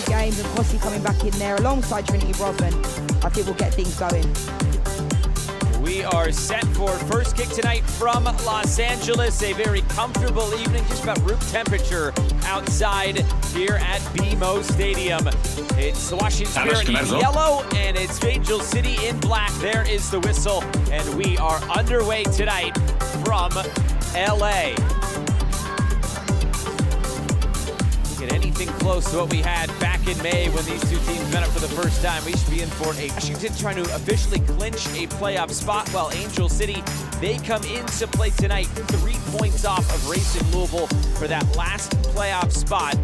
games, and Posse coming back in there alongside Trinity Rodman, I think we'll get things going. We are set for first kick tonight from Los Angeles. A very comfortable evening, just about room temperature outside here at BMO Stadium. It's the Washington Spirit in yellow and it's Angel City in black. There is the whistle, and we are underway tonight from LA. Get anything close to what we had back in May when these two teams met up for the first time. We should be in for a Washington trying to officially clinch a playoff spot, while Angel City, they come into play tonight 3 points off of Racing Louisville for that last playoff spot.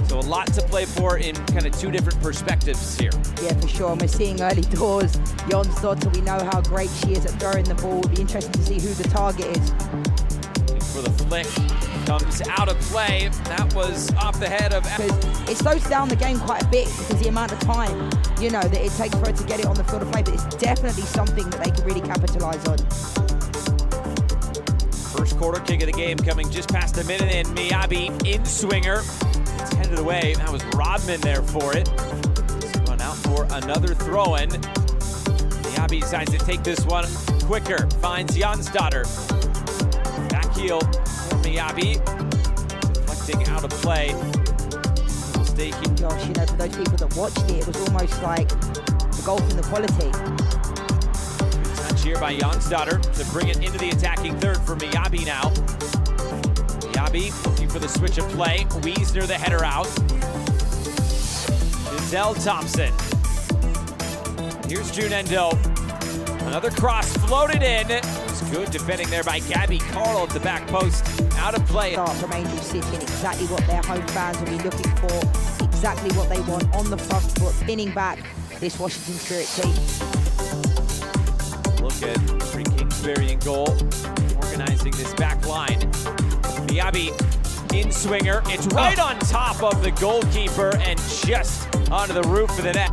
So a lot to play for in kind of two different perspectives here. Yeah, for sure. And we're seeing early doors. Jon's daughter, we know how great she is at throwing the ball. It'll be interesting to see who the target is. For the flick. Comes out of play. That was off the head of... It slows down the game quite a bit because the amount of time, you know, that it takes for her to get it on the field of play, but it's definitely something that they can really capitalize on. First quarter kick of the game coming just past a minute in. Miyabi in swinger. It's headed away. That was Rodman there for it. Run out for another throw-in. Miyabi decides to take this one quicker. Finds Jonsdottir. Back heel. Miyabi deflecting out of play. Gosh, you know, for those people that watched it, it was almost like the golf in the quality. Good touch here by Jonsdottir to bring it into the attacking third for Miyabi now. Miyabi looking for the switch of play. Wiesner the header out. Giselle Thompson. Here's Junendo. Another cross floated in. It's good defending there by Gabby Carl at the back post. Out of play. Start from Angel City, and exactly what their home fans will be looking for. Exactly what they want on the front foot, pinning back this Washington Spirit team. Look at Free Kingsbury in goal, organizing this back line. Miyabi in swinger. It's right on top of the goalkeeper and just onto the roof of the net.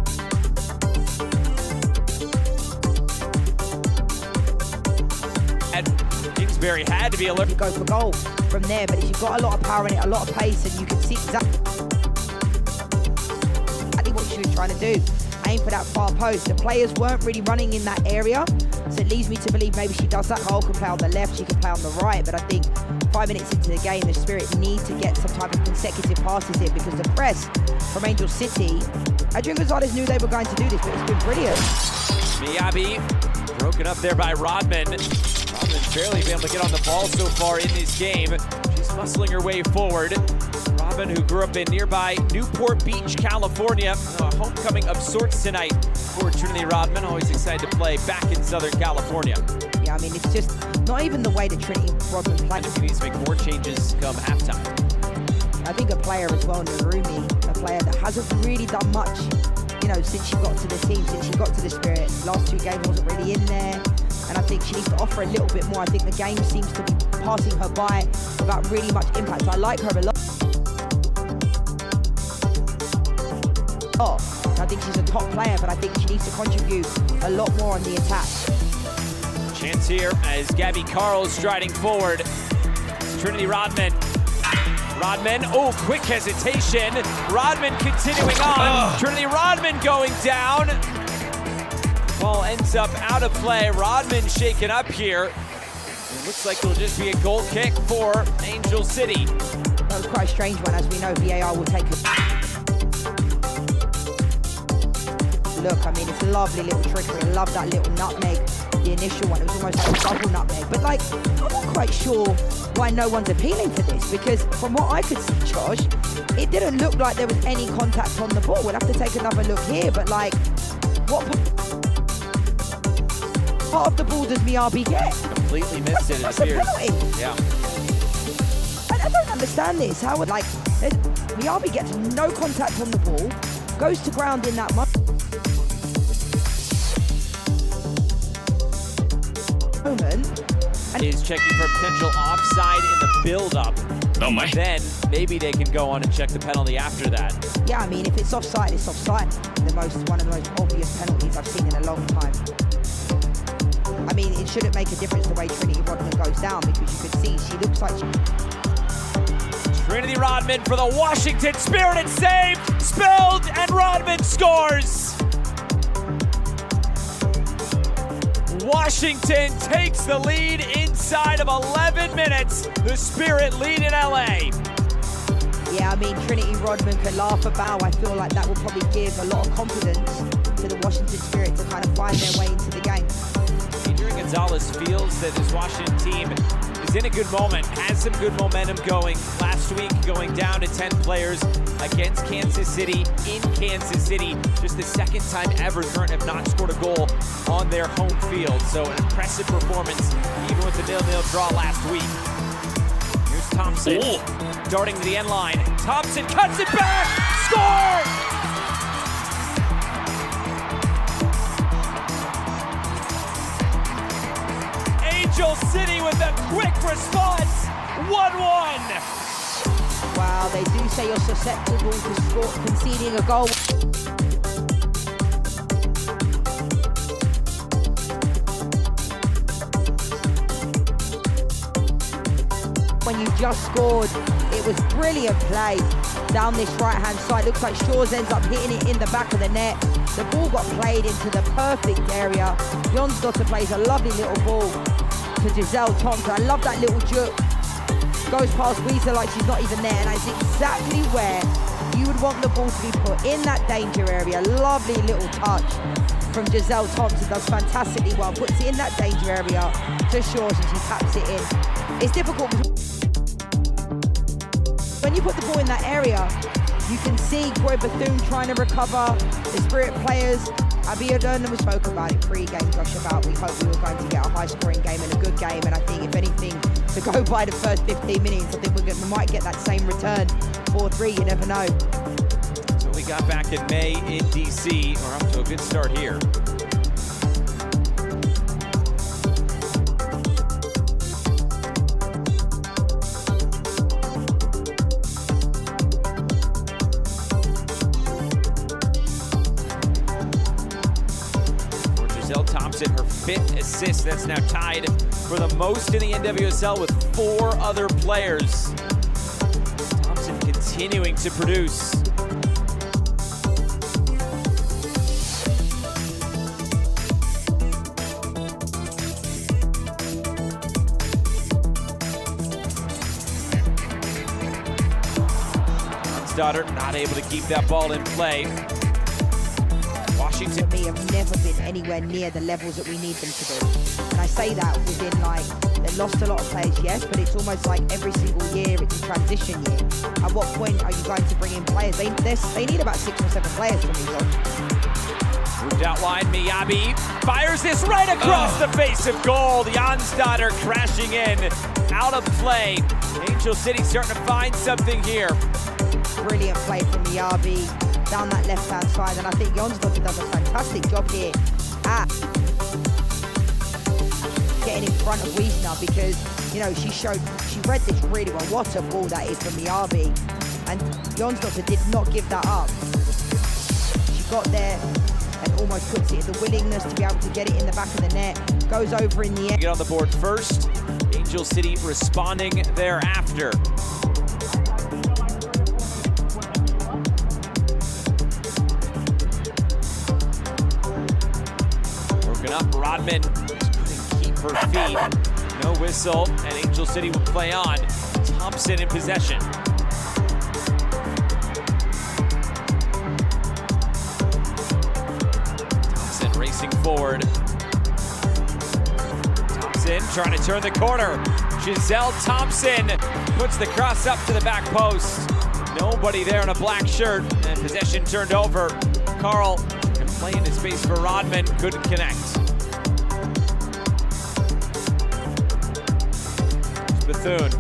Kingsbury had to be alert. You go for goal from there, but if you've got a lot of power in it, a lot of pace, and you can see exactly what she was trying to do. Aim for that far post. The players weren't really running in that area, so it leads me to believe maybe she does that. Cole can play on the left, she can play on the right, but I think 5 minutes into the game, the Spirit need to get some type of consecutive passes in, because the press from Angel City, Adrian Gonzalez knew they were going to do this, but it's been brilliant. Miyabi broken up there by Rodman. Rodman's barely been able to get on the ball so far in this game. She's muscling her way forward. Rodman, who grew up in nearby Newport Beach, California. A homecoming of sorts tonight for Trinity Rodman. Always excited to play back in Southern California. Yeah, I mean, it's just not even the way that Trinity Rodman plays. I think he needs to make more changes come halftime. I think a player as well, Narumi, a player that hasn't really done much, you know, since she got to the team, since she got to the Spirit. Last two games wasn't really in there. And I think she needs to offer a little bit more. I think the game seems to be passing her by without really much impact. I like her a lot. I think she's a top player, but I think she needs to contribute a lot more on the attack. Chance here as Gabby Carl striding forward. Trinity Rodman. Rodman, oh, quick hesitation. Rodman continuing on. Trinity Rodman going down. Ball ends up out of play. Rodman shaken up here. It looks like it'll just be a goal kick for Angel City. That was quite a strange one, as we know VAR will take it. Look, I mean, it's a lovely little trickery. I love that little nutmeg. The initial one, it was almost like a double nutmeg. But like, I'm not quite sure why no one's appealing for this, because from what I could see, Josh, it didn't look like there was any contact on the ball. We'll have to take another look here, but like, what part of the ball does Miyabi get? Completely missed it. That's a penalty. Yeah. I don't understand this. How would, like, Miyabi gets no contact on the ball, goes to ground in that moment, and is checking for potential offside in the build-up. Oh my. Then maybe they can go on and check the penalty after that. Yeah, I mean, if it's offside, it's offside. One of the most obvious penalties I've seen in a long time. I mean, it shouldn't make a difference the way Trinity Rodman goes down, because you could see she looks like Trinity Rodman for the Washington Spirit, and saved, spilled, and Rodman scores. Washington takes the lead inside of 11 minutes. The Spirit lead in LA. Yeah, I mean, Trinity Rodman can laugh about. I feel like that will probably give a lot of confidence to the Washington Spirit to kind of find their way into the game. Adrian Gonzalez feels that this Washington team is in a good moment, has some good momentum going. Last week, going down to 10 players against Kansas City in Kansas City. Just the second time ever Current have not scored a goal on their home field. So an impressive performance, even with the 0-0 draw last week. Here's Thompson, darting to the end line. Thompson cuts it back, score! Angel City with a quick response, 1-1. Wow, they do say you're susceptible to conceding a goal. When you just scored, it was brilliant play down this right-hand side. Looks like Shaw's ends up hitting it in the back of the net. The ball got played into the perfect area. Jonsdottir plays a lovely little ball to Giselle Thompson. I love that little juke. Goes past Weezer like she's not even there, and that's exactly where you would want the ball to be put, in that danger area. Lovely little touch from Giselle Thompson. Does fantastically well, puts it in that danger area to Shaw, and she taps it in. It's difficult when you put the ball in that area. You can see Troy Bethune trying to recover. The Spirit players, Abiodun, and we spoke about it pre-game, Josh, about we hope we were going to get a high-scoring game and a good game. And I think, if anything, to go by the first 15 minutes, I think we might get that same return, 4-3, you never know. So we got back in May in DC. We're up to a good start here. Thompson, her 5th assist. That's now tied for the most in the NWSL with 4 other players. Thompson continuing to produce. Jonsdottir not able to keep that ball in play. Washington have never been anywhere near the levels that we need them to be. And I say that within, like, they lost a lot of players, yes, but it's almost like every single year it's a transition year. At what point are you going to bring in players? They need about 6 or 7 players from these on. Moved out line, Miyabi fires this right across the face of goal. Jonsdottir crashing in, out of play. Angel City starting to find something here. Brilliant play from Miyabi down that left-hand side, and I think Jonsdottir does a fantastic job here at getting in front of Wiesner, because, you know, she read this really well. What a ball that is from Miyabi, and Jonsdottir did not give that up. She got there and almost puts it in the willingness to be able to get it in the back of the net. Goes over in the end. Get on the board first. Angel City responding thereafter. Up, Rodman couldn't keep her feet. No whistle, and Angel City will play on. Thompson in possession. Thompson racing forward. Thompson trying to turn the corner. Giselle Thompson puts the cross up to the back post. Nobody there in a black shirt, and possession turned over. Carl playing in space for Rodman, couldn't connect. Bethune,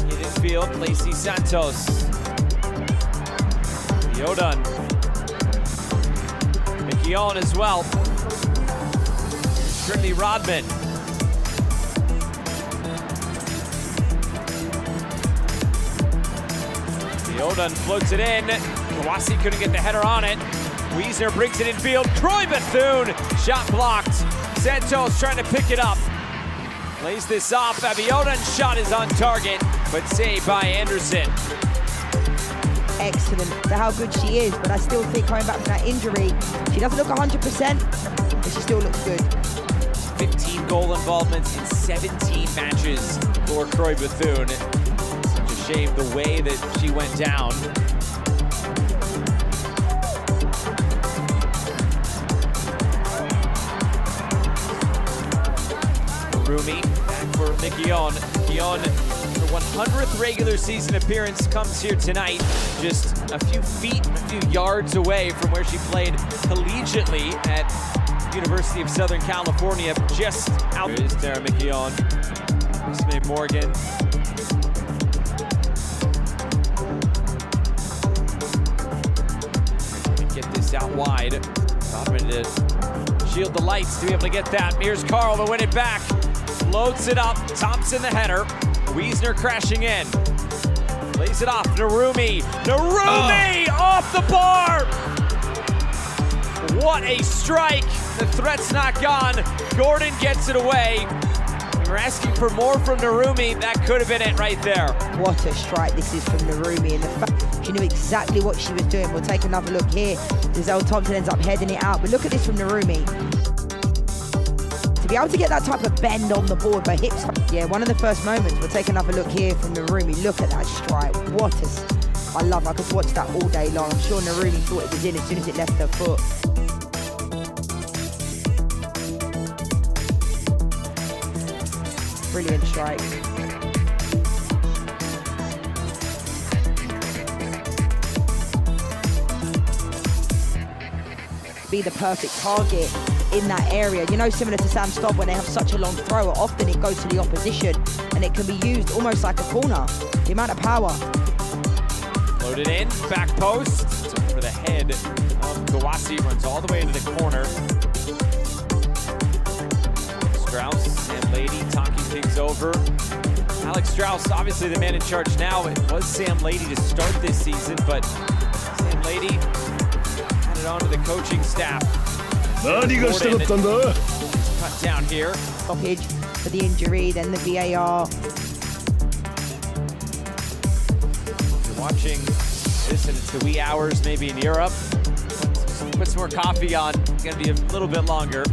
hit in field, Lacey Santos. Yodun. Mickey Owen as well. Trinity Rodman. Yodun floats it in. Kawasi couldn't get the header on it. Wiesner brings it in field. Troy Bethune, shot blocked. Santos trying to pick it up. Plays this off. Abiodan's shot is on target, but saved by Anderson. Excellent for how good she is, but I still think coming back from that injury, she doesn't look 100%, but she still looks good. 15 goal involvements in 17 matches for Croy Bethune. Such a shame the way that she went down. Rumi back for Mikion. Mikion, her 100th regular season appearance comes here tonight, just a few feet, a few yards away from where she played collegiately at University of Southern California, just out. Here's Tara Mikion, Smith Morgan. Get this out wide. Rodman to shield the lights to be able to get that. Here's Carl to win it back. Loads it up. Thompson the header. Wiesner crashing in. Lays it off. Narumi. Narumi off the bar. What a strike. The threat's not gone. Gordon gets it away. We were asking for more from Narumi. That could have been it right there. What a strike this is from Narumi, and the fact she knew exactly what she was doing. We'll take another look here. Giselle Thompson ends up heading it out, but look at this from Narumi. To be able to get that type of bend on the board by hips, yeah, one of the first moments. We'll take another look here from Narumi. Look at that strike. What a... I love, I could watch that all day long. I'm sure Narumi thought it was in as soon as it left her foot. Brilliant strike. Be the perfect target in that area. You know, similar to Sam Stobb, when they have such a long throw, often it goes to the opposition and it can be used almost like a corner. The amount of power. Loaded in, back post. It's over the head of Kawasi, runs all the way into the corner. Strauss and Lady talking things over. Alex Strauss, obviously the man in charge now. It was Sam Lady to start this season, but Sam Lady added on to the coaching staff. Cut down here. Stoppage for the injury, then the VAR. If you're watching this and it's the wee hours maybe in Europe, put some more coffee on. It's gonna be a little bit longer.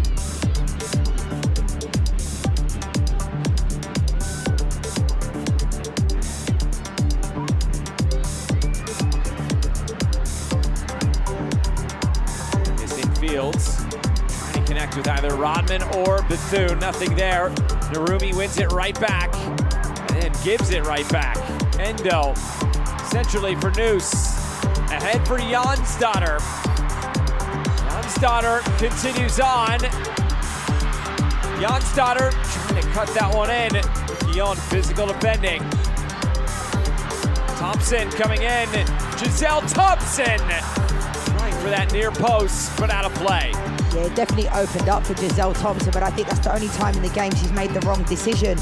Fields trying to connect with either Rodman or Bethune. Nothing there. Narumi wins it right back and then gives it right back. Endo centrally for Noose. Ahead for Jonsdottir. Jonsdottir continues on. Jonsdottir trying to cut that one in. Guillaume physical defending. Thompson coming in. Giselle Thompson trying for that near post, but out of play. Yeah, it definitely opened up for Giselle Thompson, but I think that's the only time in the game she's made the wrong decision,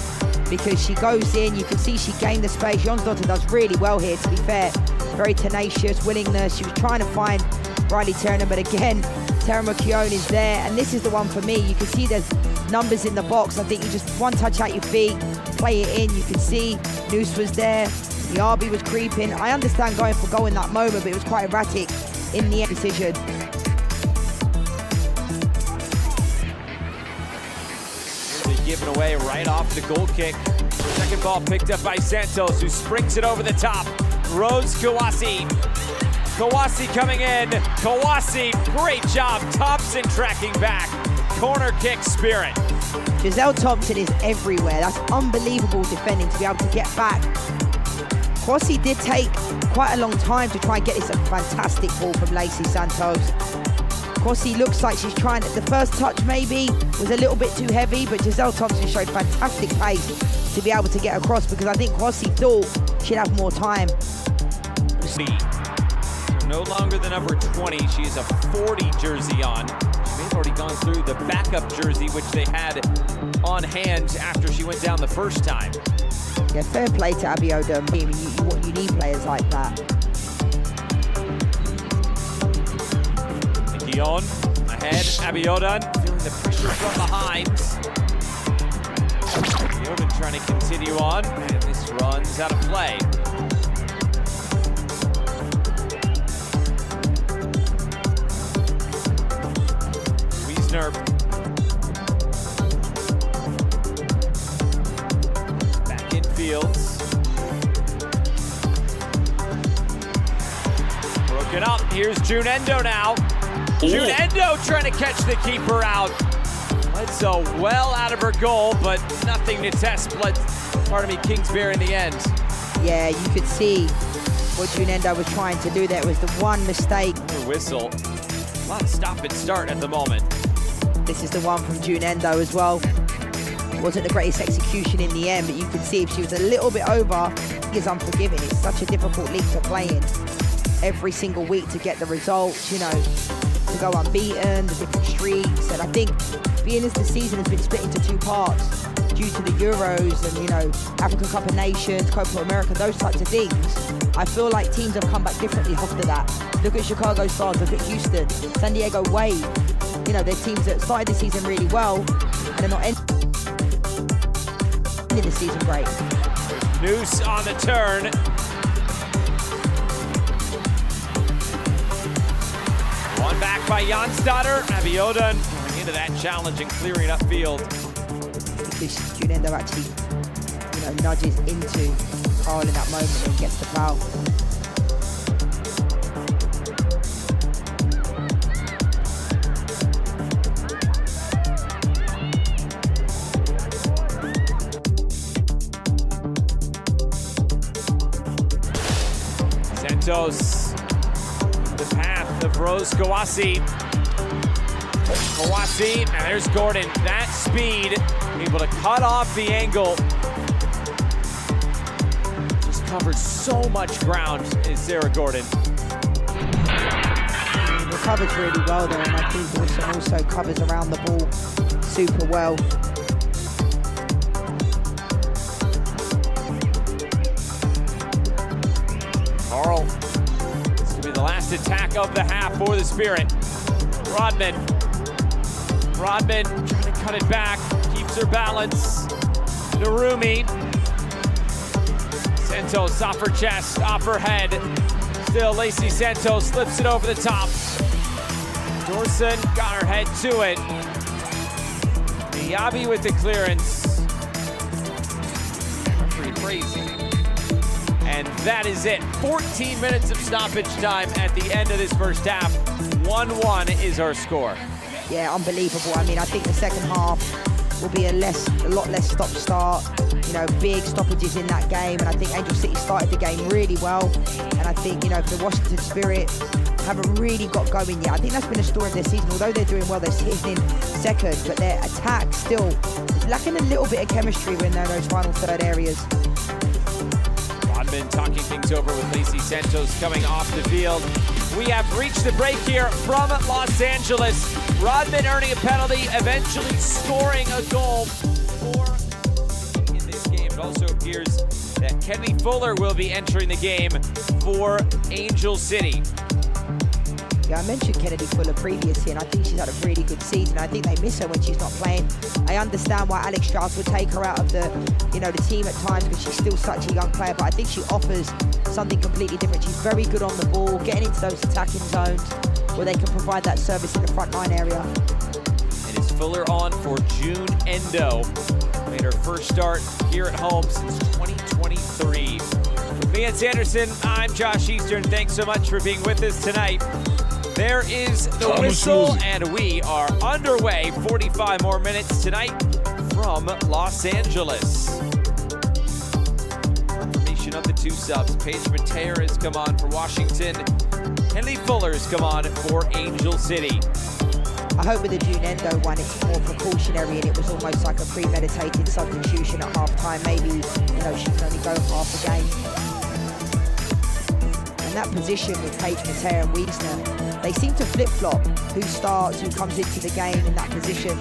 because she goes in, you can see she gained the space. Jonsdottir does really well here, to be fair. Very tenacious, willingness. She was trying to find Riley Turner, but again, Tara McKeown is there, and this is the one for me. You can see there's numbers in the box. I think you just one touch at your feet, play it in. You can see Noose was there, the RB was creeping. I understand going for goal in that moment, but it was quite erratic in the decision. Given away right off the goal kick. Second ball picked up by Santos, who springs it over the top. Rose Kawasi. Kawasi coming in. Kawasi, great job. Thompson tracking back. Corner kick spirit. Giselle Thompson is everywhere. That's unbelievable defending to be able to get back. Kawasi did take quite a long time to try and get this fantastic ball from Lacey Santos. Kawasi looks like she's trying it. The first touch maybe was a little bit too heavy, but Giselle Thompson showed fantastic pace to be able to get across, because I think Kawasi thought she'd have more time. So no longer the number 20, she has a 40 jersey on. She may have already gone through the backup jersey, which they had on hand after she went down the first time. Yeah, fair play to Abiodan. You need players like that. Guillaume ahead, Abiodan feeling the pressure from behind. Yoden trying to continue on, and this runs out of play. Wiesner. Back in Fields. Broken up. Here's June Endo now. June Endo trying to catch the keeper out. So well out of her goal, but nothing to test Kingsbury in the end. Yeah, you could see what June Endo was trying to do there. It was the one mistake. Whistle. A lot of stop and start at the moment. This is the one from June Endo as well. Wasn't the greatest execution in the end, but you could see if she was a little bit over, it's unforgiving. It's such a difficult league to play in. Every single week to get the results, you know, to go unbeaten, the different streaks. And I think being as the season has been split into two parts due to the Euros and, you know, African Cup of Nations, Copa America, those types of things, I feel like teams have come back differently after that. Look at Chicago Stars, look at Houston, San Diego Wave. You know, they're teams that started the season really well and they're not ending the season great. Noose on the turn. One back by Janstadter. Abioden going into that challenge and clearing up field. Because June Endo actually, you know, nudges into Carl in that moment and gets the foul. Santos, the path of Rose Kawasi. Kawasi, and there's Gordon. That speed, able to cut off the angle. Just covers so much ground is Sarah Gordon. Recovers really well there, and I think Wilson also covers around the ball super well. Carl, this will be the last attack of the half for the Spirit. Rodman trying to cut it back, keeps her balance. Narumi. Santos off her chest, off her head. Still Lacey Santos slips it over the top. Dorson got her head to it. Diaby with the clearance. Pretty crazy. And that is it. 14 minutes of stoppage time at the end of this first half. 1-1 is our score. Yeah, unbelievable. I mean, I think the second half will be a lot less stop-start. You know, big stoppages in that game. And I think Angel City started the game really well. And I think, you know, the Washington Spirit haven't really got going yet. I think that's been a story of their season. Although they're doing well, they're sitting in second. But their attack still is lacking a little bit of chemistry when they're in those final third areas. Rodman talking things over with Lacey Santos coming off the field. We have reached the break here from Los Angeles. Rodman earning a penalty, eventually scoring a goal in this game. It also appears that Kenley Fuller will be entering the game for Angel City. Yeah, I mentioned Kennedy Fuller previously, and I think she's had a really good season. I think they miss her when she's not playing. I understand why Alex Strauss would take her out of the, you know, the team at times because she's still such a young player, but I think she offers something completely different. She's very good on the ball, getting into those attacking zones where they can provide that service in the front line area. And is Fuller on for June Endo. Made her first start here at home since 2023. With me and Sanderson, I'm Josh Eastern. Thanks so much for being with us tonight. There is the whistle, and we are underway. 45 more minutes tonight from Los Angeles. Formation of the two subs. Paige Mateer has come on for Washington. Kenley Fuller has come on for Angel City. I hope with the June Endo one, it's more precautionary and it was almost like a premeditated substitution at half-time. Maybe, you know, she can only go half a game. And that position with Paige Mateer and Wiesner, they seem to flip-flop who starts, who comes into the game in that position.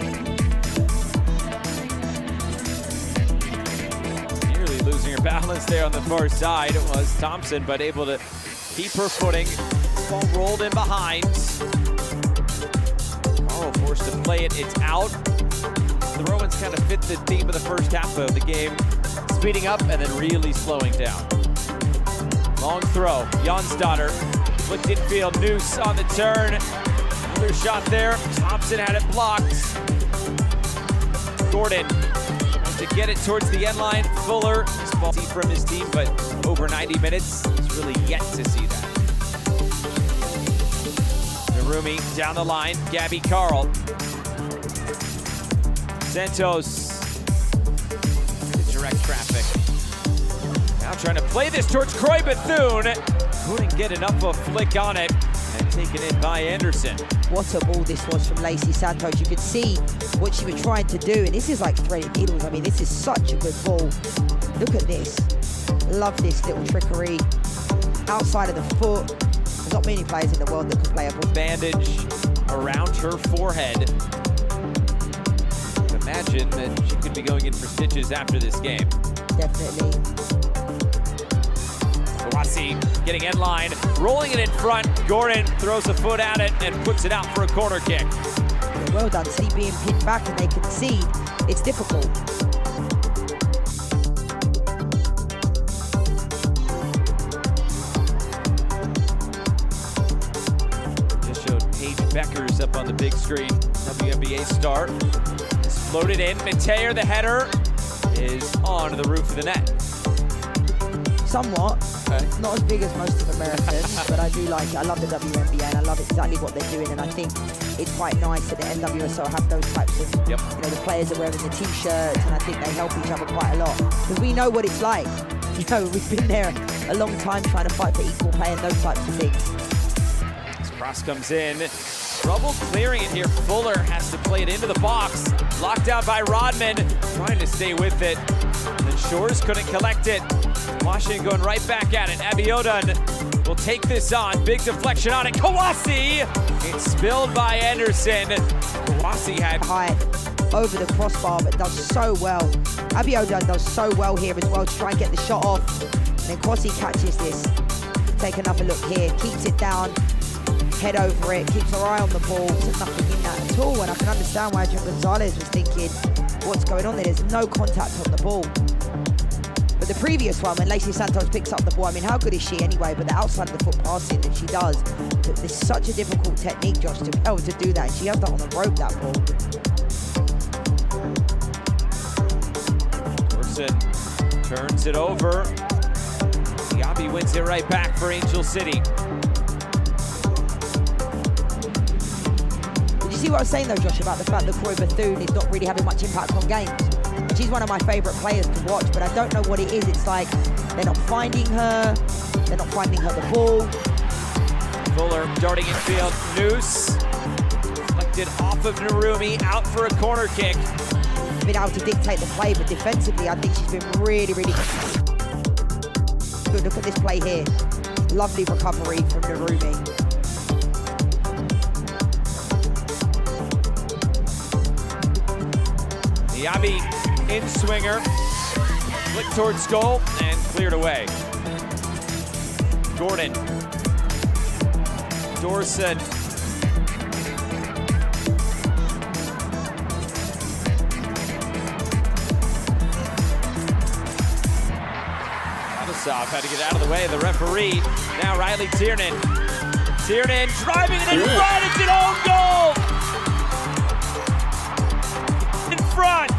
Nearly losing her balance there on the far side. It was Thompson, but able to keep her footing. Ball rolled in behind. Carl forced to play it. It's out. The Romans kind of fit the theme of the first half of the game, speeding up and then really slowing down. Long throw, Jonsdottir, flicked infield, Noose on the turn. Another shot there, Thompson had it blocked. Gordon wants to get it towards the end line. Fuller, ball from his team, but over 90 minutes, he's really yet to see that. Narumi down the line, Gabby Carl. Santos, direct traffic. Now trying to play this towards Croy Bethune. Couldn't get enough of a flick on it and taken in by Anderson. What a ball this was from Lacey Santos. You could see what she was trying to do, and this is like threading needles. I mean, this is such a good ball. Look at this. Love this little trickery. Outside of the foot. There's not many players in the world that can play a ball. Bandage around her forehead. Imagine that she could be going in for stitches after this game. Definitely. Kawasi getting in line, rolling it in front. Gordon throws a foot at it and puts it out for a corner kick. Well done. See, being pinned back and they concede, it's difficult. Just showed Paige Beckers up on the big screen. WNBA star. Floated in, Mateer, the header, is on the roof of the net. Somewhat. Okay. Not as big as most of Americans, but I do like it. I love the WNBA and I love exactly what they're doing, and I think it's quite nice that the NWSL have those types of, Yep. you know, the players are wearing the t-shirts, and I think they help each other quite a lot. Because we know what it's like. You know, we've been there a long time trying to fight for equal pay and those types of things. This cross comes in. Trouble clearing it here. Fuller has to play it into the box. Locked down by Rodman, trying to stay with it. Then Shores couldn't collect it. Washington going right back at it. Abiodun will take this on. Big deflection on it. Kawasi! It's spilled by Anderson. Kawasi had High over the crossbar, but does so well. Abiodun does so well here as well to try and get the shot off. And then Kwasi catches this. Take another look here. Keeps it down. Head over it, keeps her eye on the ball. There's nothing in that at all, and I can understand why Adrian Gonzalez was thinking, what's going on there? There's no contact on the ball. But the previous one, when Lacey Santos picks up the ball, I mean, how good is she anyway? But the outside of the foot passing that she does, it's such a difficult technique, Josh, to be able to do that. And she has that on the rope, that ball. Orson turns it over. Yabi wins it right back for Angel City. See what I was saying though, Josh, about the fact that Croy Bethune is not really having much impact on games. She's one of my favourite players to watch, but I don't know what it is. It's like they're not finding her, they're not finding her the ball. Fuller darting infield, Noose. Deflected off of Narumi, out for a corner kick. Been able to dictate the play, but defensively I think she's been really, really good. Look at this play here. Lovely recovery from Narumi. Yabi in swinger, flick towards goal and cleared away. Gordon, Dorson. Adesov had to get out of the way of the referee. Now Riley Tiernan. Tiernan driving it in front, it's an own goal! Front.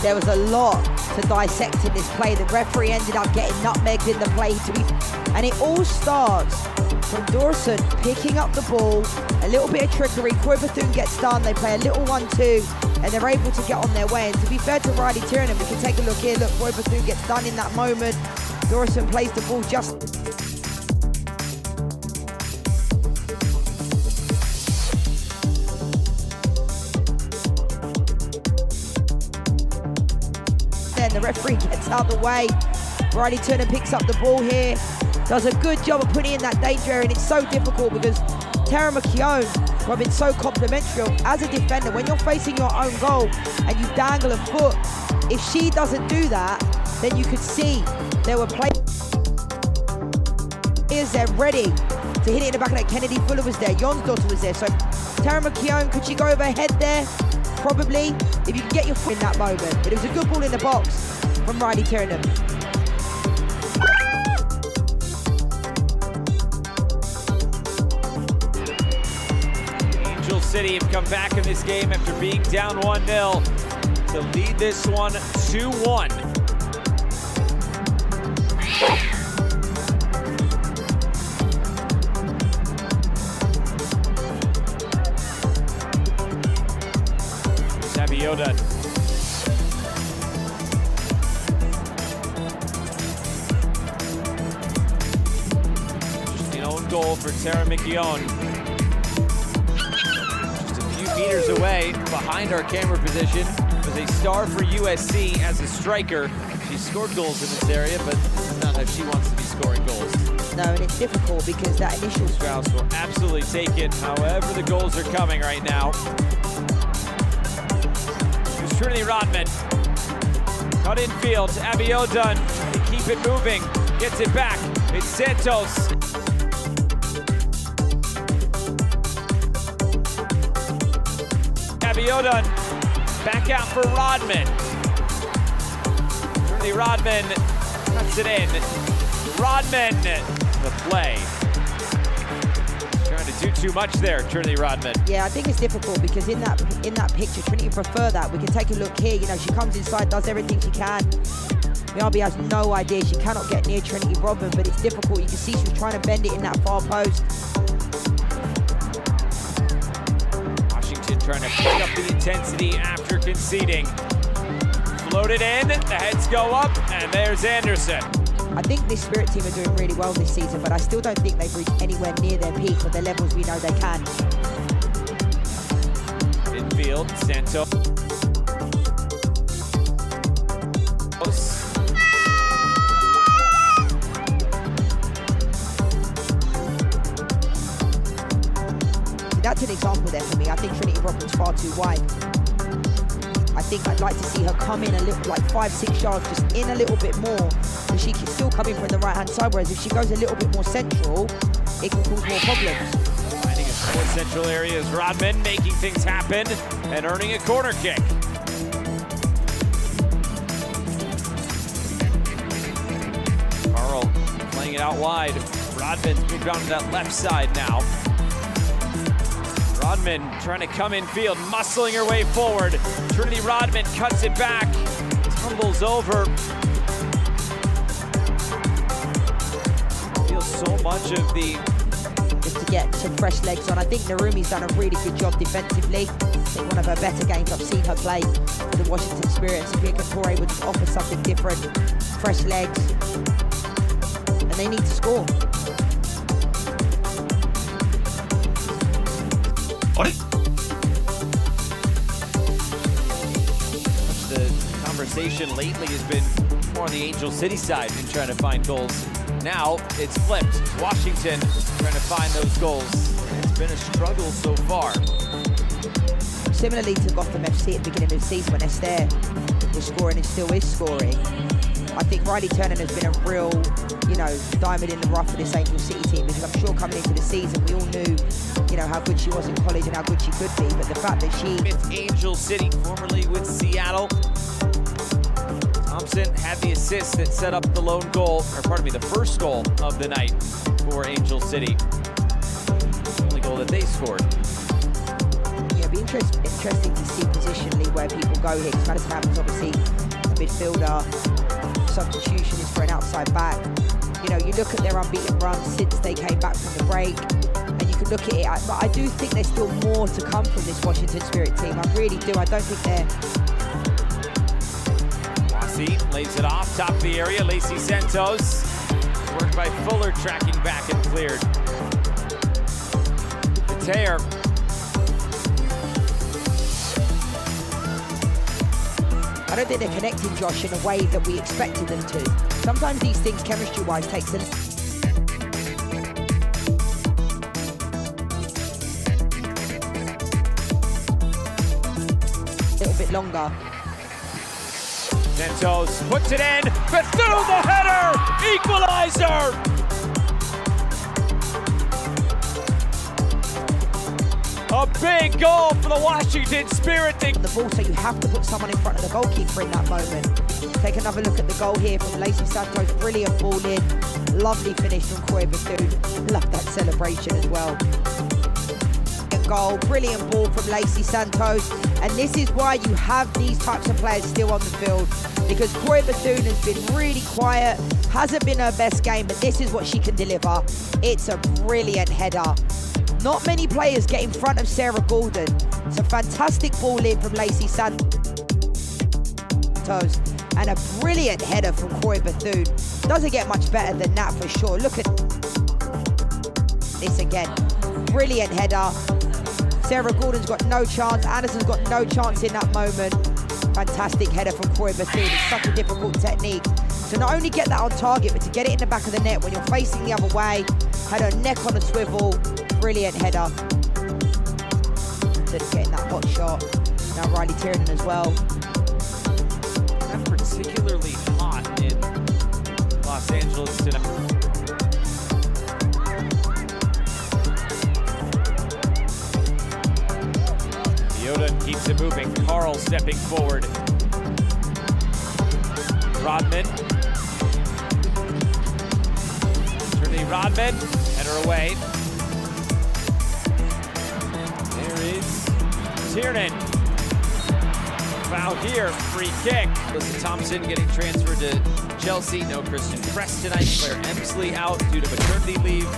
There was a lot to dissect in this play. The referee ended up getting nutmegged in the play, and it all starts from Dorson picking up the ball, a little bit of trickery. Croy Bethune gets done, they play a little 1-2, and they're able to get on their way. And to be fair to Riley Tiernan, we can take a look here. Look, Croy Bethune gets done in that moment. Dorson plays the ball just. The referee gets out of the way. Riley Tiernan picks up the ball here. Does a good job of putting in that danger area, and it's so difficult because Tara McKeown, who have been so complimentary as a defender, when you're facing your own goal and you dangle a foot, if she doesn't do that, then you could see there were players there ready to hit it in the back of that. Kennedy Fuller was there, Jon's daughter was there. So Tara McKeown, could she go overhead there? Probably, if you can get your foot in that moment. But it was a good ball in the box from Riley Tiernan. Angel City have come back in this game after being down 1-0 to lead this one 2-1. Yoda. Just an own goal for Tara McKeown. Just a few meters away behind our camera position was a star for USC as a striker. She scored goals in this area, but this is not how she wants to be scoring goals. No, and it's difficult because that initial... Strauss will absolutely take it however the goals are coming right now. Trinity Rodman, cut in field, Abiodun, to keep it moving, gets it back, it's Santos. Abiodun, back out for Rodman. Trinity Rodman cuts it in. Rodman, the play. Trying to do too much there, Trinity Rodman. Yeah, I think it's difficult because in that picture, Trinity prefer that. We can take a look here. You know, she comes inside, does everything she can. Miyabi has no idea. She cannot get near Trinity Rodman, but it's difficult. You can see she was trying to bend it in that far post. Washington trying to pick up the intensity after conceding. Floated in, the heads go up, and there's Anderson. I think this Spirit team are doing really well this season, but I still don't think they've reached anywhere near their peak or the levels we know they can. Infield, Santos. That's an example there for me. I think Trinity Rodman's far too wide. I think I'd like to see her come in a little, like 5-6 yards, just in a little bit more. So she can still come in from the right-hand side, whereas if she goes a little bit more central, it can cause more problems. Finding a more central area is Rodman, making things happen and earning a corner kick. Carl playing it out wide. Rodman's moved on to that left side now. Rodman trying to come in field, muscling her way forward. Trinity Rodman cuts it back, tumbles over. Feels so much of the... Just to get some fresh legs on. I think Narumi's done a really good job defensively. I think one of her better games I've seen her play for the Washington Spirit. Sophia Kapoor able to offer something different, fresh legs, and they need to score. The conversation lately has been more on the Angel City side in trying to find goals. Now it's flipped. Washington trying to find those goals. It's been a struggle so far. Similarly to Gotham FC at the beginning of the season when Esther was scoring and still is scoring, I think Riley Tiernan has been a real, diamond in the rough for this Angel City team, because I'm sure coming into the season we all knew, how good she was in college and how good she could be, but the fact that she... With Angel City, formerly with Seattle. Thompson had the assist that set up the lone goal, the first goal of the night for Angel City. The only goal that they scored. Yeah, it'd be interesting to see positionally where people go here, because Madison Rapids obviously a midfielder. Substitution is for an outside back. You look at their unbeaten run since they came back from the break, and you can look at it, but I do think there's still more to come from this Washington Spirit team. I really do. I don't think they're... Wasi lays it off, top of the area. Lacey Santos, worked by Fuller, tracking back and cleared. Tear. I don't think they're connecting, Josh, in a way that we expected them to. Sometimes these things, chemistry-wise, takes a little bit longer. Santos puts it in, but through the header! Equalizer! big goal for the Washington Spirit. The ball, so you have to put someone in front of the goalkeeper in that moment. Take another look at the goal here from Lacey Santos. Brilliant ball in. Lovely finish from Corey Bethune. Love that celebration as well. Goal, brilliant ball from Lacey Santos. And this is why you have these types of players still on the field, because Corey Bethune has been really quiet, hasn't been her best game, but this is what she can deliver. It's a brilliant header. Not many players get in front of Sarah Gordon. It's a fantastic ball in from Lacey Santos and a brilliant header from Corey Bethune. Doesn't get much better than that for sure. Look at this again. Brilliant header. Sarah Gordon's got no chance. Anderson's got no chance in that moment. Fantastic header from Corey Bethune. It's such a difficult technique. So not only get that on target, but to get it in the back of the net when you're facing the other way. Had her neck on a swivel. Brilliant header. Just getting that hot shot. Now Riley Tiernan as well. And particularly hot in Los Angeles tonight. Yoda keeps it moving. Carl stepping forward. Rodman. Trinity Rodman. Header away. There is Tiernan. Foul here. Free kick. Listen Thompson getting transferred to Chelsea. No Christian Press tonight. Claire Emsley out due to maternity leave.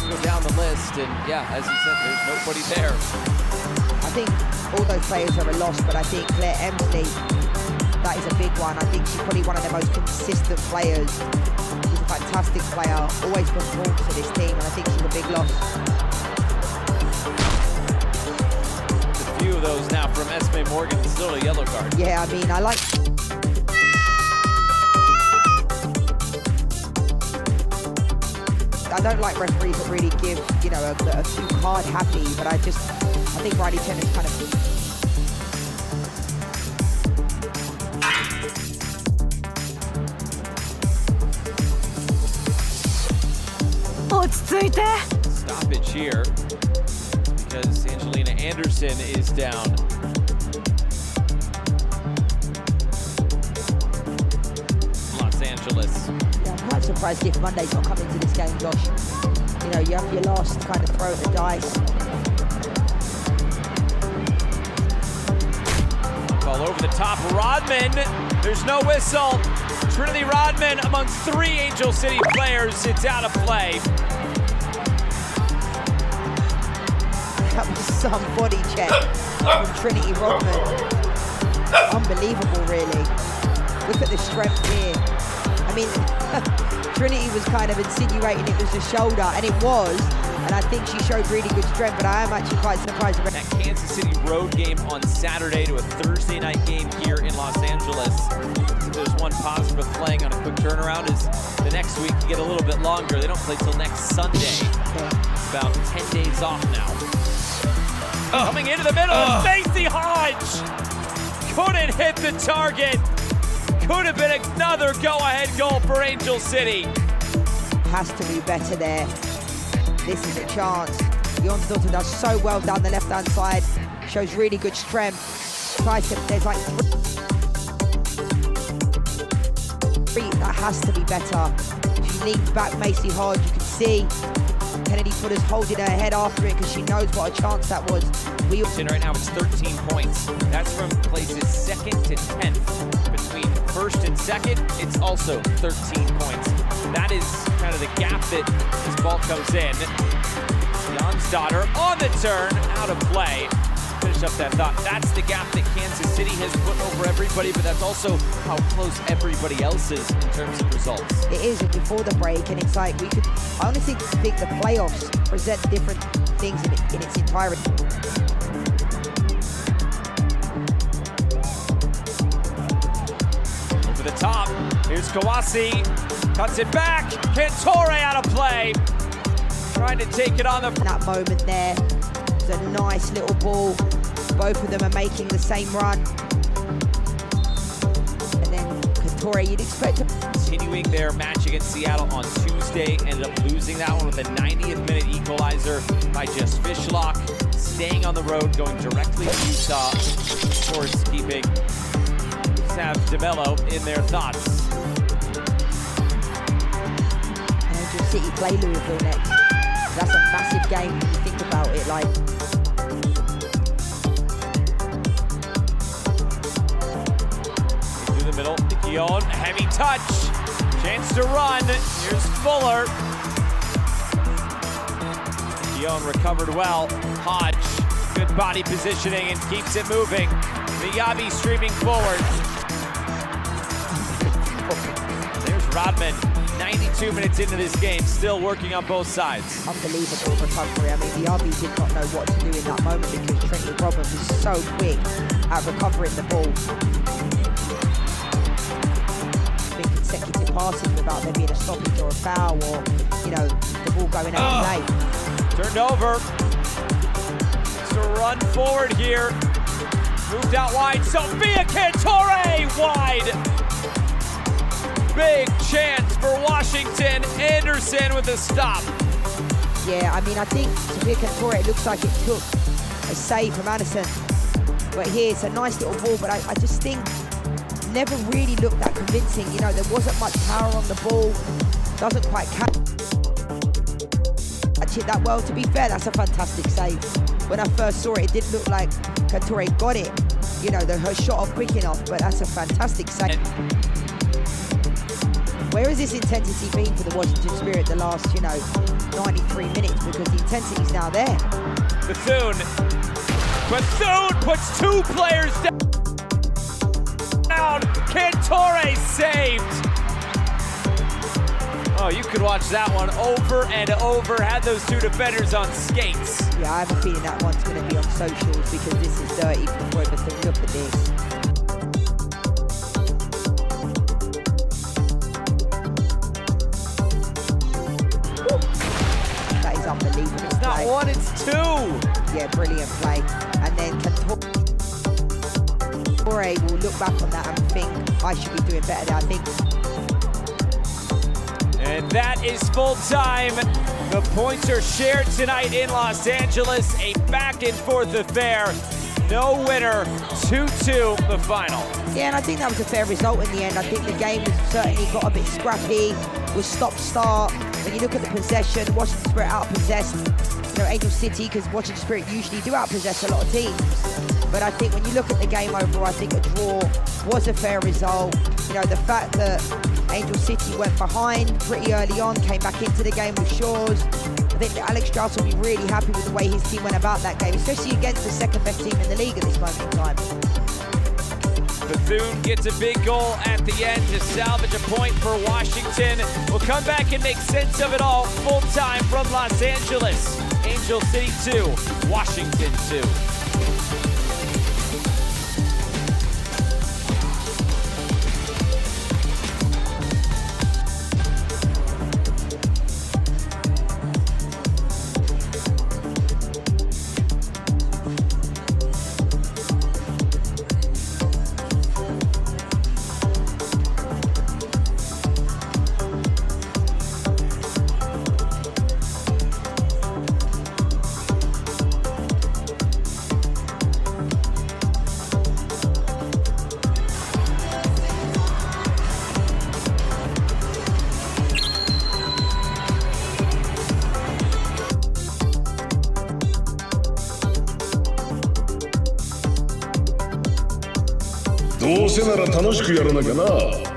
Go down the list, and yeah, as you said, there's nobody there. I think all those players are a loss, but I think Claire Emsley, that is a big one. I think she's probably one of the most consistent players. She's a fantastic player, always performs for this team, and I think she's a big loss. A few of those now from Esme Morgan, still a yellow card. Yeah, I mean, I like... I don't like referees that really give, you know, a few card happy, but I think Riley Tennant's kind of... Stoppage here because Angelina Anderson is down. Los Angeles. Yeah, I'm quite surprised if Monday's not coming to this game, Josh. You know, you have your last kind of throw at the dice. Ball over the top, Rodman. There's no whistle. Trinity Rodman amongst 3 Angel City players. It's out of play. That was some body check from Trinity Rodman. Unbelievable, really. Look at the strength here. I mean, Trinity was kind of insinuating it was the shoulder, and it was. And I think she showed really good strength, but I am actually quite surprised about that Kansas City road game on Saturday to a Thursday night game here in Los Angeles. So there's one positive of playing on a quick turnaround is the next week you get a little bit longer. They don't play till next Sunday. About 10 days off now. Coming into the middle, Stacey Hodge couldn't hit the target. Could have been another go-ahead goal for Angel City. Has to be better there. This is a chance. Jonsdottir does so well down the left-hand side. Shows really good strength. Tries to, there's like 3. That has to be better. She leans back, Macy Hodge. You can see Kennedy Footer's holding her head after it because she knows what a chance that was. Right now it's 13 points. That's from places 2nd to 10th. Between 1st and 2nd, it's also 13 points. That is kind of the gap that this ball comes in. Jonsdottir on the turn, out of play. Finish up that thought. That's the gap that Kansas City has put over everybody, but that's also how close everybody else is in terms of results. It is before the break, and it's like I honestly think the playoffs present different things in its entirety. Over the top, here's Kawasi, cuts it back, Cantore out of play. Trying to take it on the... That moment there, it's a nice little ball. Both of them are making the same run. And then Cantore, you'd expect to... Continuing their match against Seattle on Tuesday, ended up losing that one with a 90th minute equalizer by Just Fishlock. Staying on the road, going directly to Utah. Of course, keeping... Just have DeMello in their thoughts. Angel City play Louisville next. That's a massive game when you think about it, like... Through the middle, Keon, heavy touch. Chance to run. Here's Fuller. Keon recovered well. Hodge, good body positioning and keeps it moving. Miyabi streaming forward. There's Rodman. 92 minutes into this game, still working on both sides. Unbelievable recovery. I mean, the RB did not know what to do in that moment because Trinity Rodman was so quick at recovering the ball. Big consecutive passes without there being a stoppage or a foul or, you know, the ball going out of play. Turned over. It's a run forward here. Moved out wide. Sophia Cantore wide. Big chance for Washington. Anderson with a stop. Yeah, I mean, I think Sophia Cantore, it looks like it took a save from Anderson. But here, it's a nice little ball, but I just think never really looked that convincing. You know, there wasn't much power on the ball. Doesn't quite catch it that well. To be fair, that's a fantastic save. When I first saw it, it didn't look like Cantore got it. You know, her shot off quick enough, but that's a fantastic save. Where has this intensity been for the Washington Spirit the last, 93 minutes? Because the intensity's now there. Bethune puts two players down. Cantore saved. Oh, you could watch that one over and over. Had those two defenders on skates. Yeah, I have a feeling that one's going to be on socials because this is dirty for Bethune. Look at this. Unbelievable. It's not one, it's two. Yeah, brilliant play. And then Cantore will look back on that and think, I should be doing better there, I think. And that is full time. The points are shared tonight in Los Angeles. A back and forth affair. No winner, 2-2 the final. Yeah, and I think that was a fair result in the end. I think the game has certainly got a bit scrappy, was stop-start. When you look at the possession, Washington Spirit out-possessed, Angel City, because Washington Spirit usually do out-possess a lot of teams. But I think when you look at the game overall, I think a draw was a fair result. The fact that Angel City went behind pretty early on, came back into the game with Shores. I think that Alex Strauss will be really happy with the way his team went about that game, especially against the second best team in the league at this moment in time. Bethune gets a big goal at the end to salvage a point for Washington. We'll come back and make sense of it all full time from Los Angeles. Angel City 2, Washington 2.どうせなら楽しくやらなきゃな。